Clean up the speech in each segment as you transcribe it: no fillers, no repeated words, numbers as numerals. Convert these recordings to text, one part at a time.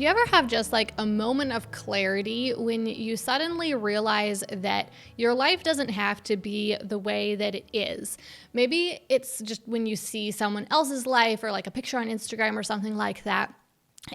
Do you ever have just like a moment of clarity when you suddenly realize that your life doesn't have to be the way that it is? Maybe it's just when you see someone else's life or like a picture on Instagram or something like that,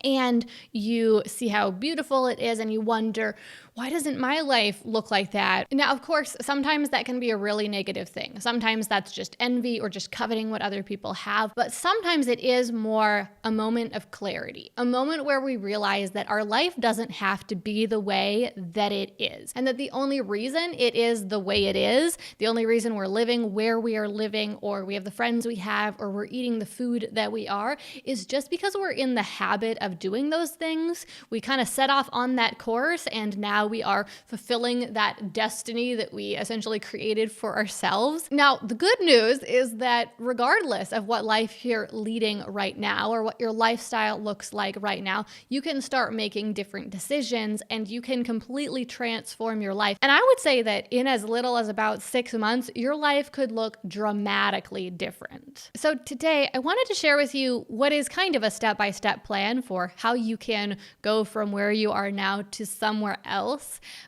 and you see how beautiful it is and you wonder, why doesn't my life look like that? Now, of course, sometimes that can be a really negative thing. Sometimes that's just envy or just coveting what other people have. But sometimes it is more a moment of clarity, a moment where we realize that our life doesn't have to be the way that it is. And that the only reason it is the way it is, the only reason we're living where we are living, or we have the friends we have, or we're eating the food that we are, is just because we're in the habit of doing those things. We kind of set off on that course, and now we are fulfilling that destiny that we essentially created for ourselves. Now, the good news is that regardless of what life you're leading right now or what your lifestyle looks like right now, you can start making different decisions and you can completely transform your life. And I would say that in as little as about 6 months, your life could look dramatically different. So today, I wanted to share with you what is kind of a step-by-step plan for how you can go from where you are now to somewhere else.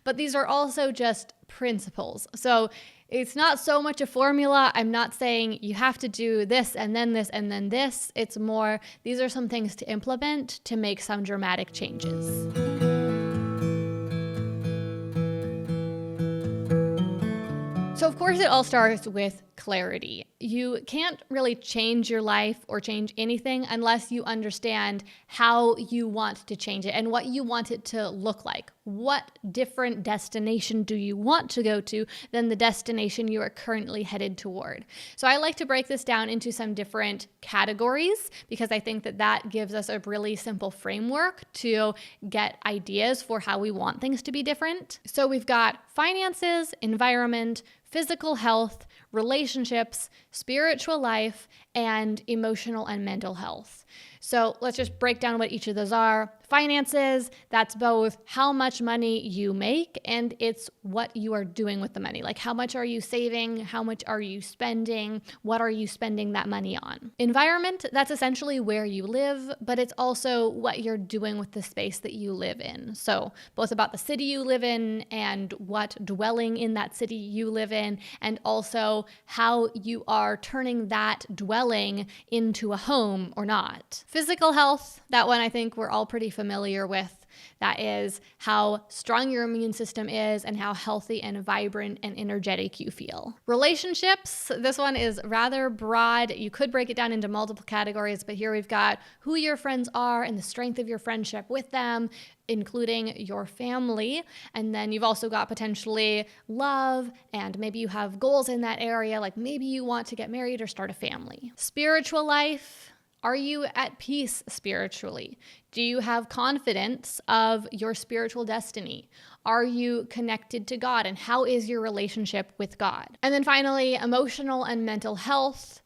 But these are also just principles. So it's not so much a formula. I'm not saying you have to do this and then this and then this. It's more, these are some things to implement to make some dramatic changes. So of course it all starts with clarity. You can't really change your life or change anything unless you understand how you want to change it and what you want it to look like. What different destination do you want to go to than the destination you are currently headed toward? So I like to break this down into some different categories because I think that that gives us a really simple framework to get ideas for how we want things to be different. So we've got finances, environment, physical health, relationships, spiritual life, and emotional and mental health. So let's just break down what each of those are. Finances, that's both how much money you make and it's what you are doing with the money. Like how much are you saving? How much are you spending? What are you spending that money on? Environment, that's essentially where you live, but it's also what you're doing with the space that you live in. So both about the city you live in and what dwelling in that city you live in, and also how you are turning that dwelling into a home or not. Physical health, that one I think we're all pretty familiar with. That is how strong your immune system is and how healthy and vibrant and energetic you feel. Relationships, this one is rather broad. You could break it down into multiple categories, but here we've got who your friends are and the strength of your friendship with them, including your family. And then you've also got potentially love, and maybe you have goals in that area, like maybe you want to get married or start a family. Spiritual life, are you at peace spiritually? Do you have confidence of your spiritual destiny? Are you connected to God? And how is your relationship with God? And then finally, emotional and mental health.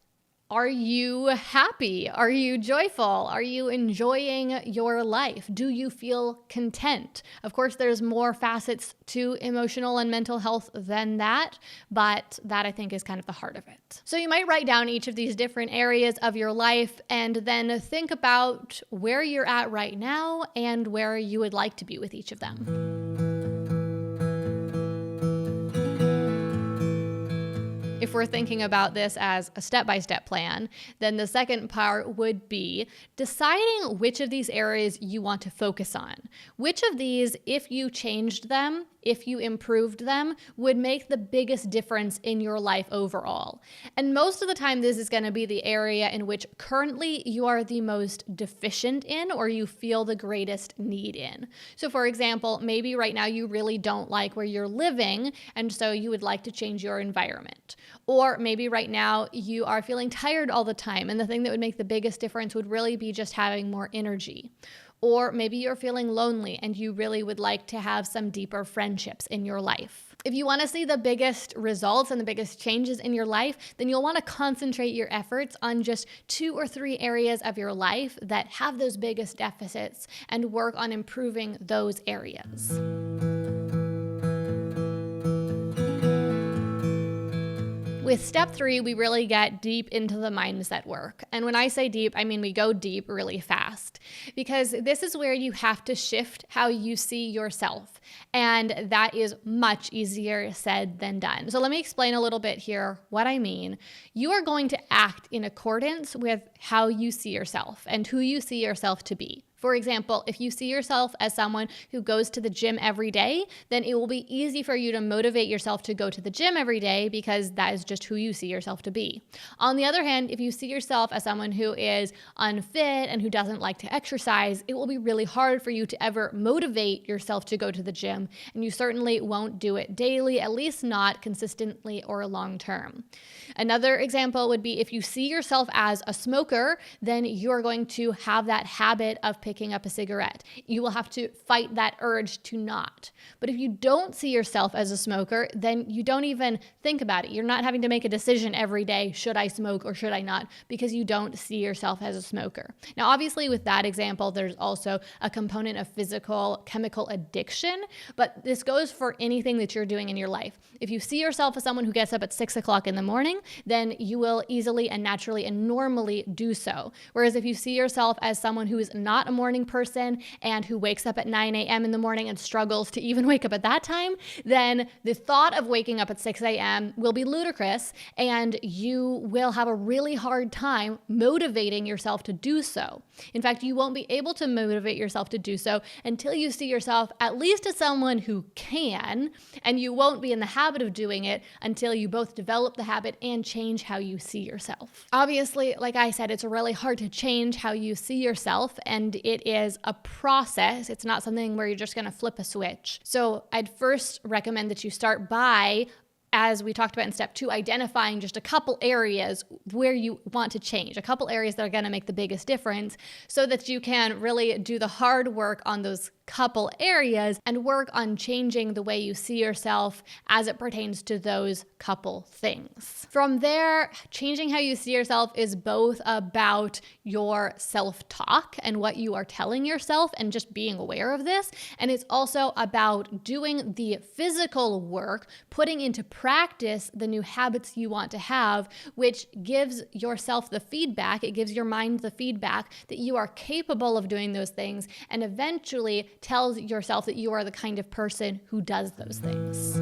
Are you happy? Are you joyful? Are you enjoying your life? Do you feel content? Of course, there's more facets to emotional and mental health than that, but that I think is kind of the heart of it. So you might write down each of these different areas of your life and then think about where you're at right now and where you would like to be with each of them. If we're thinking about this as a step-by-step plan, then the second part would be deciding which of these areas you want to focus on. Which of these, if you changed them, if you improved them, would make the biggest difference in your life overall. And most of the time, this is going to be the area in which currently you are the most deficient in or you feel the greatest need in. So for example, maybe right now you really don't like where you're living, and so you would like to change your environment. Or maybe right now you are feeling tired all the time, and the thing that would make the biggest difference would really be just having more energy. Or maybe you're feeling lonely and you really would like to have some deeper friendships in your life. If you want to see the biggest results and the biggest changes in your life, then you'll want to concentrate your efforts on just 2 or 3 areas of your life that have those biggest deficits and work on improving those areas. With step 3, we really get deep into the mindset work. And when I say deep, I mean we go deep really fast, because this is where you have to shift how you see yourself. And that is much easier said than done. So let me explain a little bit here what I mean. You are going to act in accordance with how you see yourself and who you see yourself to be. For example, if you see yourself as someone who goes to the gym every day, then it will be easy for you to motivate yourself to go to the gym every day because that is just who you see yourself to be. On the other hand, if you see yourself as someone who is unfit and who doesn't like to exercise, it will be really hard for you to ever motivate yourself to go to the gym, and you certainly won't do it daily, at least not consistently or long term. Another example would be if you see yourself as a smoker, then you're going to have that habit of picking up a cigarette. You will have to fight that urge to not. But if you don't see yourself as a smoker, then you don't even think about it. You're not having to make a decision every day, should I smoke or should I not, because you don't see yourself as a smoker. Now, obviously with that example, there's also a component of physical chemical addiction, but this goes for anything that you're doing in your life. If you see yourself as someone who gets up at 6 o'clock in the morning, then you will easily and naturally and normally do so. Whereas if you see yourself as someone who is not a morning person and who wakes up at 9 a.m. in the morning and struggles to even wake up at that time, then the thought of waking up at 6 a.m. will be ludicrous, and you will have a really hard time motivating yourself to do so. In fact, you won't be able to motivate yourself to do so until you see yourself at least as someone who can, and you won't be in the habit of doing it until you both develop the habit and change how you see yourself. Obviously, like I said, it's really hard to change how you see yourself, and it is a process. It's not something where you're just going to flip a switch. So I'd first recommend that you start by, as we talked about in step 2, identifying just a couple areas where you want to change, a couple areas that are going to make the biggest difference, so that you can really do the hard work on those couple areas and work on changing the way you see yourself as it pertains to those couple things. From there, changing how you see yourself is both about your self-talk and what you are telling yourself and just being aware of this. And it's also about doing the physical work, putting into practice the new habits you want to have, which gives yourself the feedback, it gives your mind the feedback that you are capable of doing those things, and eventually tells yourself that you are the kind of person who does those things.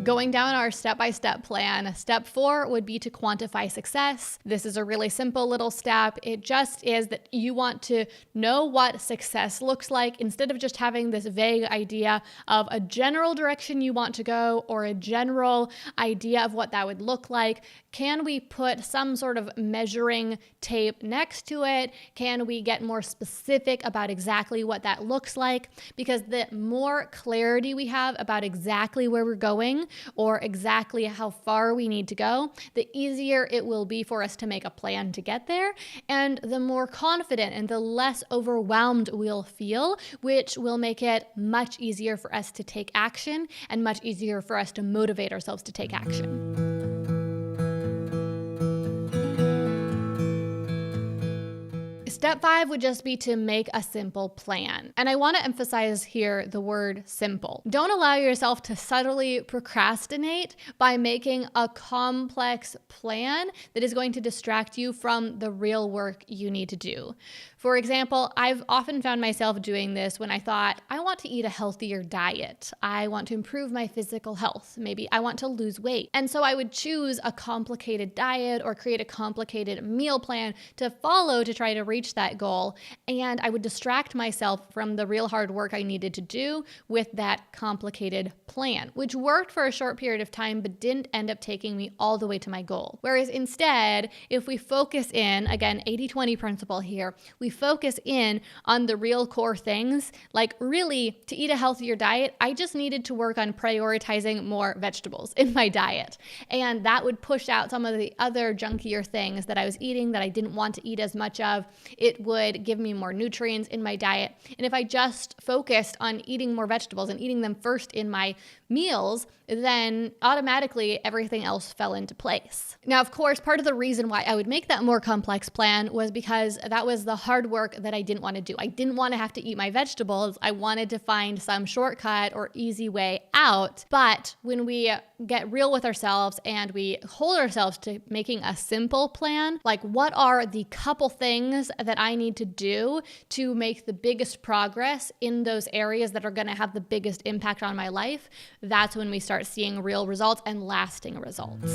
Going down our step-by-step plan, step 4 would be to quantify success. This is a really simple little step. It just is that you want to know what success looks like instead of just having this vague idea of a general direction you want to go or a general idea of what that would look like. Can we put some sort of measuring tape next to it? Can we get more specific about exactly what that looks like? Because the more clarity we have about exactly where we're going, or exactly how far we need to go, the easier it will be for us to make a plan to get there, and the more confident and the less overwhelmed we'll feel, which will make it much easier for us to take action and much easier for us to motivate ourselves to take action. Step 5 would just be to make a simple plan. And I want to emphasize here the word simple. Don't allow yourself to subtly procrastinate by making a complex plan that is going to distract you from the real work you need to do. For example, I've often found myself doing this when I thought, I want to eat a healthier diet. I want to improve my physical health. Maybe I want to lose weight. And so I would choose a complicated diet or create a complicated meal plan to follow to try to reach that goal. And I would distract myself from the real hard work I needed to do with that complicated plan, which worked for a short period of time, but didn't end up taking me all the way to my goal. Whereas instead, if we focus in, again, 80-20 principle here, we focus in on the real core things, like really to eat a healthier diet, I just needed to work on prioritizing more vegetables in my diet. And that would push out some of the other junkier things that I was eating that I didn't want to eat as much of. It would give me more nutrients in my diet. And if I just focused on eating more vegetables and eating them first in my meals, then automatically everything else fell into place. Now, of course, part of the reason why I would make that more complex plan was because that was the hard work that I didn't want to do. I didn't want to have to eat my vegetables. I wanted to find some shortcut or easy way out. But when we get real with ourselves and we hold ourselves to making a simple plan, like what are the couple things that I need to do to make the biggest progress in those areas that are going to have the biggest impact on my life, that's when we start seeing real results and lasting results.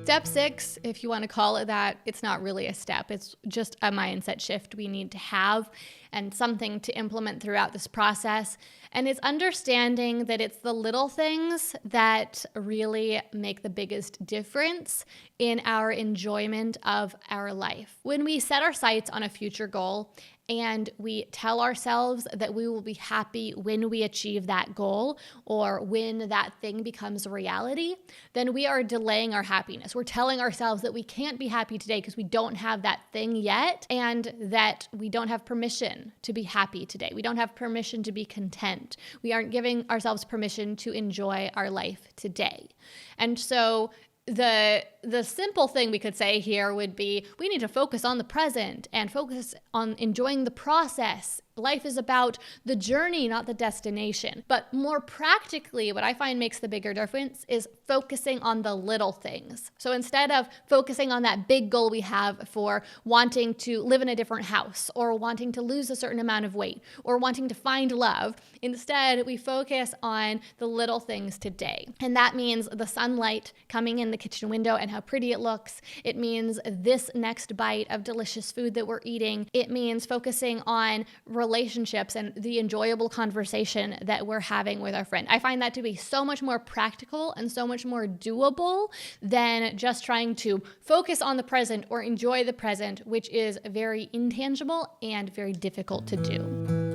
Step 6, if you want to call it that, it's not really a step. It's just a mindset shift we need to have and something to implement throughout this process. And it's understanding that it's the little things that really make the biggest difference in our enjoyment of our life. When we set our sights on a future goal and we tell ourselves that we will be happy when we achieve that goal or when that thing becomes a reality, then we are delaying our happiness. We're telling ourselves that we can't be happy today because we don't have that thing yet, and that we don't have permission to be happy today. We don't have permission to be content. We aren't giving ourselves permission to enjoy our life today. And so the simple thing we could say here would be we need to focus on the present and focus on enjoying the process. Life is about the journey, not the destination. But more practically, what I find makes the bigger difference is focusing on the little things. So instead of focusing on that big goal we have for wanting to live in a different house or wanting to lose a certain amount of weight or wanting to find love, instead we focus on the little things today. And that means the sunlight coming in the kitchen window and how pretty it looks. It means this next bite of delicious food that we're eating. It means focusing on relationships and the enjoyable conversation that we're having with our friend. I find that to be so much more practical and so much more doable than just trying to focus on the present or enjoy the present, which is very intangible and very difficult to do.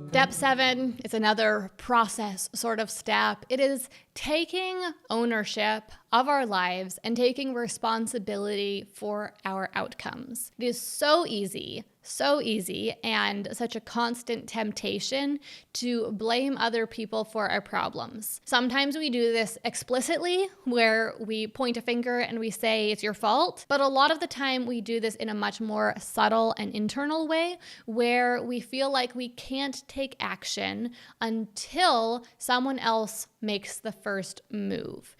Step 7 is another process sort of step. It is taking ownership of our lives and taking responsibility for our outcomes. It is so easy, and such a constant temptation to blame other people for our problems. Sometimes we do this explicitly, where we point a finger and we say it's your fault, but a lot of the time we do this in a much more subtle and internal way, where we feel like we can't take action until someone else makes the first move.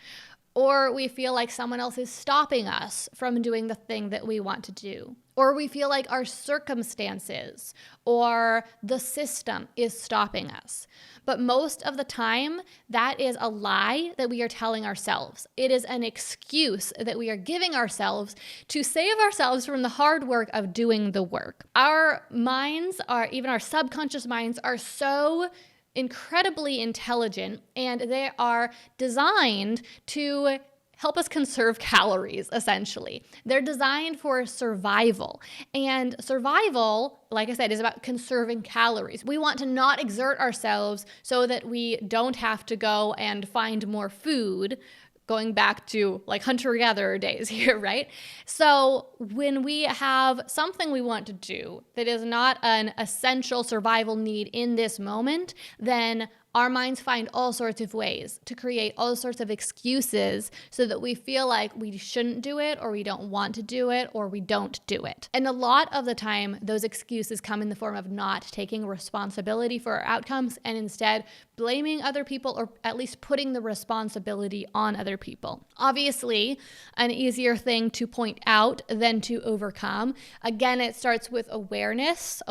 Or we feel like someone else is stopping us from doing the thing that we want to do. Or we feel like our circumstances or the system is stopping us. But most of the time, that is a lie that we are telling ourselves. It is an excuse that we are giving ourselves to save ourselves from the hard work of doing the work. Our minds even our subconscious minds are so incredibly intelligent, and they are designed to help us conserve calories, essentially. They're designed for survival. And survival, like I said, is about conserving calories. We want to not exert ourselves so that we don't have to go and find more food, going back to like hunter-gatherer days here, right? So when we have something we want to do that is not an essential survival need in this moment, then our minds find all sorts of ways to create all sorts of excuses so that we feel like we shouldn't do it, or we don't want to do it, or we don't do it. And a lot of the time, those excuses come in the form of not taking responsibility for our outcomes and instead blaming other people, or at least putting the responsibility on other people. Obviously, an easier thing to point out than to overcome. Again, it starts with awareness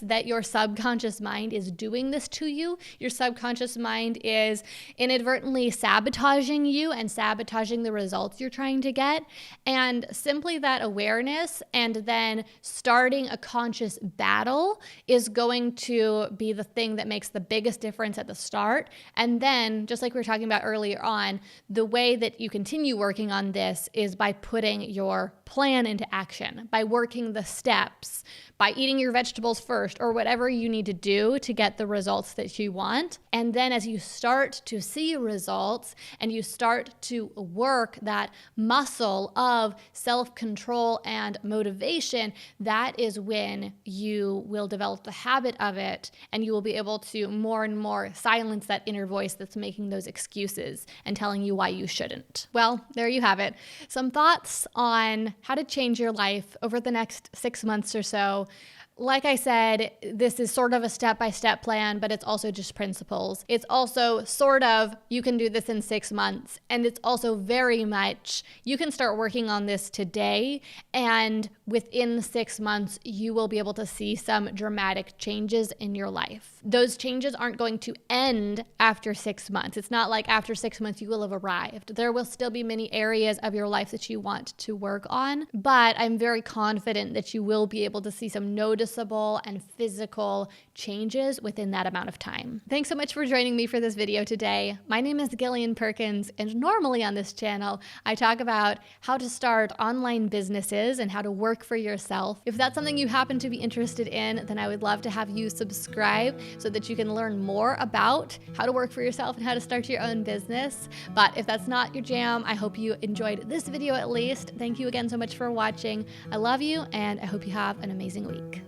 that your subconscious mind is doing this to you. Your subconscious mind is inadvertently sabotaging you and sabotaging the results you're trying to get. And simply that awareness and then starting a conscious battle is going to be the thing that makes the biggest difference at the start. And then, just like we were talking about earlier on, the way that you continue working on this is by putting your plan into action, by working the steps, by eating your vegetables first, or whatever you need to do to get the results that you want. And then as you start to see results and you start to work that muscle of self-control and motivation, that is when you will develop the habit of it, and you will be able to more and more silence that inner voice that's making those excuses and telling you why you shouldn't. Well, there you have it. Some thoughts on how to change your life over the next 6 months or so. Like I said, this is sort of a step-by-step plan, but it's also just principles. It's also sort of, you can do this in 6 months. And it's also very much, you can start working on this today, and within 6 months, you will be able to see some dramatic changes in your life. Those changes aren't going to end after 6 months. It's not like after 6 months, you will have arrived. There will still be many areas of your life that you want to work on, but I'm very confident that you will be able to see some noticeable and physical changes within that amount of time. Thanks so much for joining me for this video today. My name is Gillian Perkins, and normally on this channel, I talk about how to start online businesses and how to work for yourself. If that's something you happen to be interested in, then I would love to have you subscribe so that you can learn more about how to work for yourself and how to start your own business. But if that's not your jam, I hope you enjoyed this video at least. Thank you again so much for watching. I love you, and I hope you have an amazing week.